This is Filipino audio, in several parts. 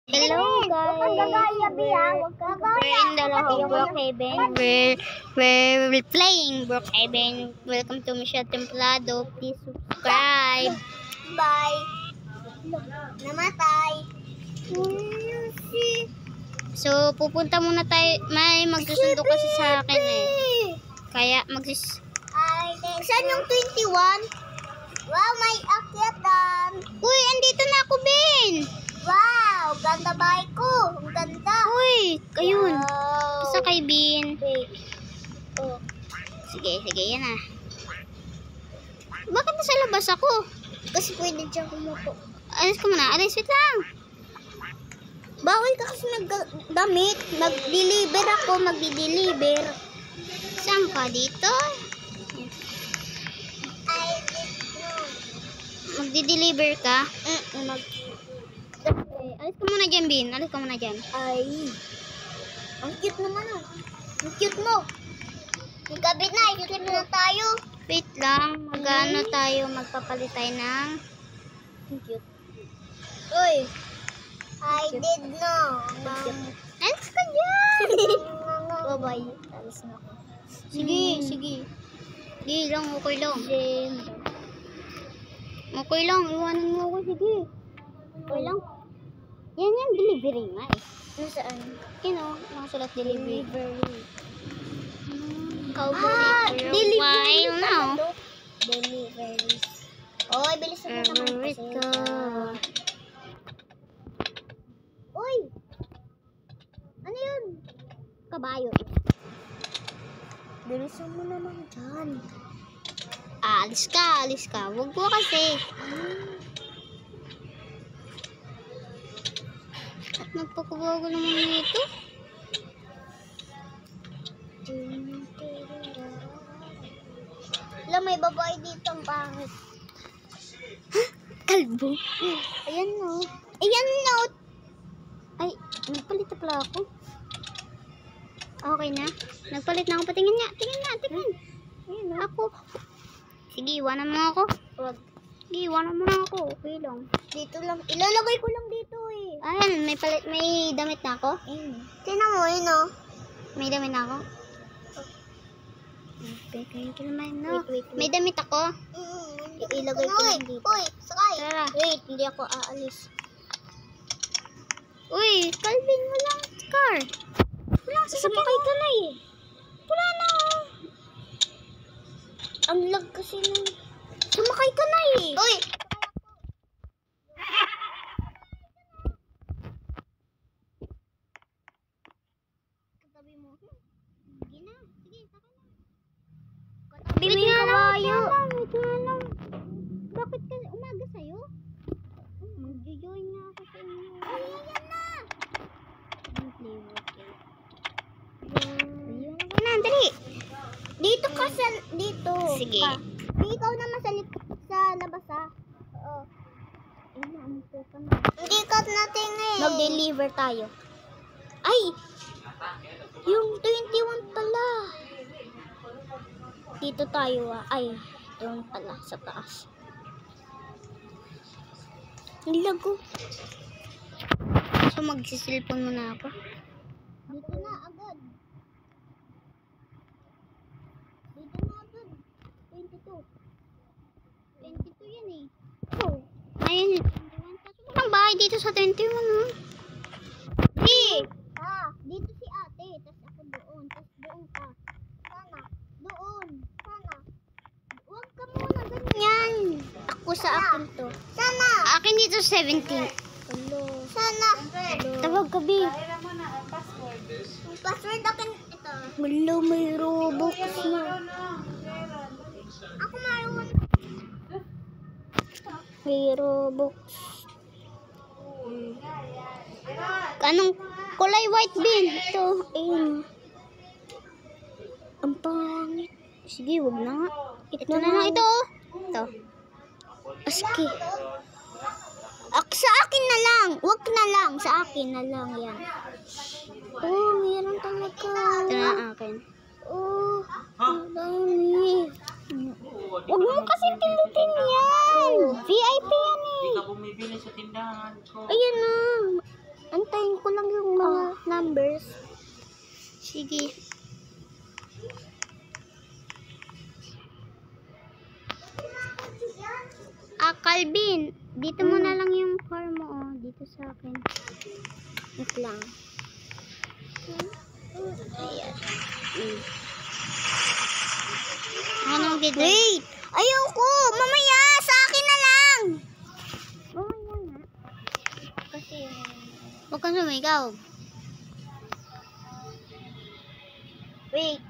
Hello guys, we're in the Brookhaven. We're playing Brookhaven. Welcome to Michelle Templado. Please subscribe. Bye. Namatay. So pupunta muna tayo. May magsusundo kasi sa akin eh. Kaya Saan yung 21? Wow, may akyatan. Uy, andito na ako, Ben. Wow, ganda bahay ko. Ang ganda. Uy, ayun. Wow. Basta kay Ben. Oh. Sige, yan na. Bakit nasa labas ako? Kasi pwede dyan kumupo. Alis ka muna. Alis, wait lang. Bawal ka kasi nagdamit. Mag-deliver ako, mag-deliver. Saan ka dito? Magdi-deliver ka? Alis ka muna dyan, Bin. Alis ka muna dyan. Ay. Ang cute naman ah. Ang cute mo. Yung kabit na, ikit na tayo. Wait lang. Mag-ano tayo. Magpapalit tayo ng... Ang cute. Uy. I did know. Alis ka dyan! Bye-bye. Alis na ako. Sige. Sige lang, okay lang. Okay lang, iwanan mo ako. Sige. Okay lang. Yan, delivery nga eh. Nasaan? Nakasulat delivery. Delivery. While now. Delivery. Oy, bilis na naman kasi. Uy! Ano yun? Kabayo. Bilisan mo naman dyan. Alis ka. Huwag mo kasi. At nagpapabago naman ito. Wala, may babae dito ang pangit. Kalbo. Ayan no. Ayan no. Ay, nagpalit na pala ako. Okay na. Nagpalit na ako. Patingin nga. Tingin. Ayan no. Ako. Sige, iwanan mo ako. Wag. Sige, iwanan mo na ako. Okay lang. Dito lang. Ilalagay ko lang dito eh. Ayan, may damit na ako. Tingnan mo, yun no. May damit na ako. Pekayin ko naman, no? Wait. May damit ako. Ilagay ko lang dito. Uy, sakay. Tara. Wait, hindi ako aalis. Uy, Calvin, walang car. Walang sasakyan. Sumakay ka na eh. Wala na. Ang lag kasi nun. Sumakay ka na eh. Uy! Katabi mo. Sige na. Sige, saka na. Katabi mo yung kabayo. Wait nga lang. Bakit kasi umaga sa'yo? Mag-join nga ako sa inyo. Ayan na! Ayun na, dali. Dito ka sa... Dito. Sige. Hindi ikaw naman sa labas ah. Oo. Hindi ka natingin. Mag-deliver tayo. Ay! Yung 21 pala. Dito tayo ah. Ay, doon pala sa taas. Nilago. So, magsisilpon muna ako. Dito na agad. Dito na agad. 22. 22 yan eh. Oh. Ayun, 21. Kaso walang bahay dito sa 21, no? Di! Dito si ate. Tapos ako doon. Tapos doon ka. Sana. Doon. Sana. Huwag ka muna ganyan. Ako sa akin to. Sana. Akin dito 17. Hello. Sana. Hello. Tawag ka, B. Ang password akin ito. Hello, may Robux na. Ako mayroon. May Robux. Anong kulay white bin? Ito. Ayun. Ang pangit. Sige, wag na nga. Ito na na. lang ito. Ito. Aski. Sa akin na lang. Wag na lang. Sa akin na lang yan. Oh, meron talaga. Ito na akin. Oh, ang dami. Huwag mo kasi pindutin yan. VIP yan eh. Hindi ka bumibili sa tindahan ko. Ayan na. Ang Kukunin ko lang yung mga numbers. Sige. Calvin, dito mo na lang yung car mo, oh. Dito sa akin. Wait lang. Ayan. Anong dito? Wait! Ayoko! Mamaya! Sa akin na lang! Mamaya nga. Kasi, huwag kang sumigaw. Wait.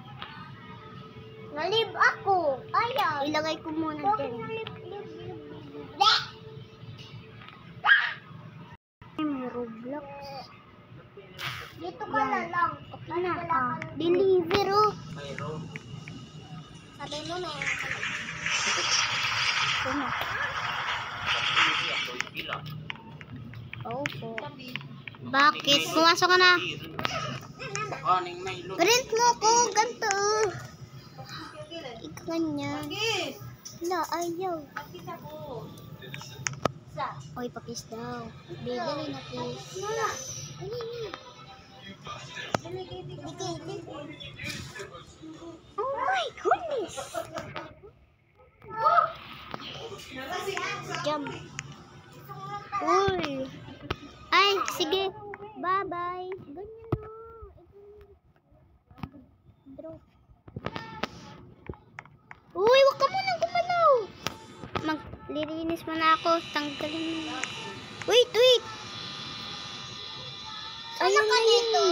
Nalib ako. Ayaw. Ilagay ko muna Bakit dyan. nalib? May Roblox. Dito ka na lang. Okay na. Deliver, oh. Sabi mo na. Ito na. Opo. Bakit? Pumasok ka na. Print mo ko. Ganto. Ganyan. Wala, ayaw. Oy, pakis daw. Bigay na, please. Oh my goodness. Jump. Uy. Ay, sige. Bye-bye. Ganyan na. Drop. Uy, wag ka munang gumalaw. Maglilinis mo na ako. Tanggalin mo. Wait, wait. Ano ka dito?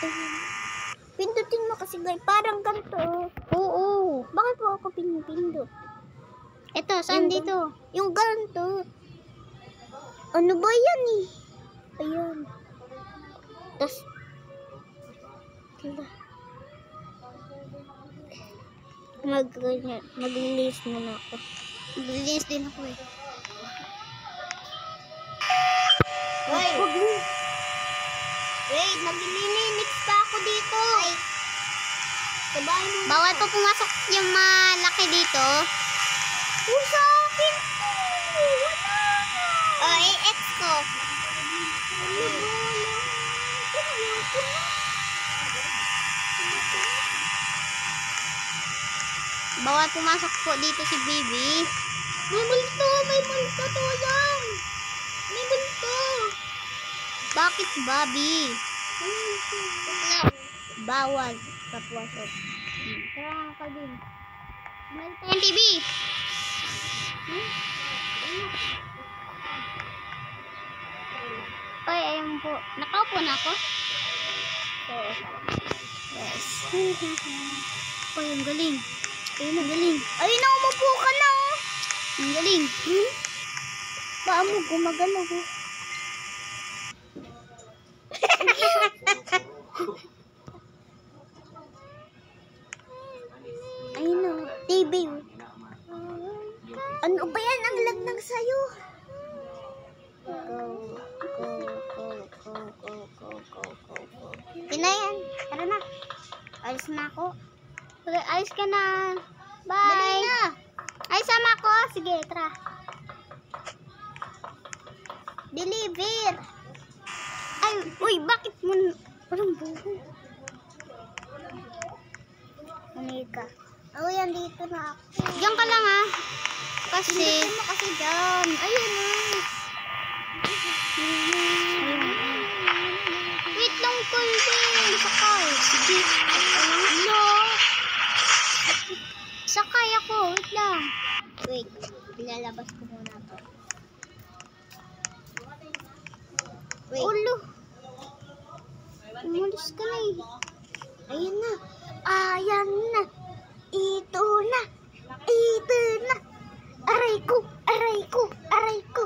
Ayun. Pindutin mo kasi guys. Parang ganito. Oo. Bakit po ako pinipindot? Ito, saan Yung dito? Yung ganito. Ano ba yan eh? Ayan. Tas. Maglinis na ako. Maglilinis din ako eh. Wait! Wait! Maglilinis pa ako dito! Sabay mo. Bawal pa pumasok yung malaki dito. Yung sa akin! Wala na! Oh, i-X ko. Bawal pumasok po dito si Baby. May multo! May multo! Tulong! May multo! Bakit, Bobby? May multo! Bawal sa pumasok. Tara nga, Calvin. Meron tayong TV. Oy, ayun po. Nakaupo na ako? Oo. Yes. Oy, ang galing. Ayun, ang galing. Ayun na, umupo ka na oh! Ang galing. Paa mo gumagalaw oh. Ayun na, TV oh. Ano ba yan? Ang lag ng sayo. Pinayan. Tara na. Alis na ako. Okay, alis ka na. Bye. Dali na. Ay, sama ko. Sige, tara. Deliver. Ay, uy, bakit mo... Parang buho. Manika. Oh, yan dito na ako. Diyan ka lang, ah. Kasi... Hindi mo kasi dyan. Ayun na. Wait lang, Calvin. Sakay. Sige. Ano? Sakay ako. Wait lang. Wait. Ilalabas ko muna to. Wait. Ulo. Umalis ka na eh. Ayun na. Ayan na. Ito na. Ito na. Aray ko. Aray ko. Aray ko.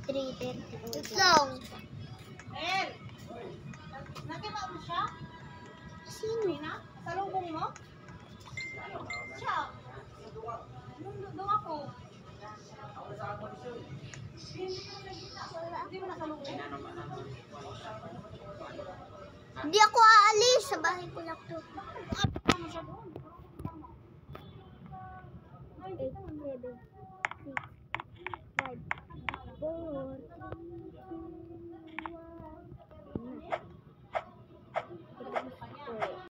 3:30. Wait lang. Nakita mo siya? Sino? Salubong mo? Siya. Doon ako. Hindi mo nasalubong? Hindi ako aalis. Sa bahay ko lang to.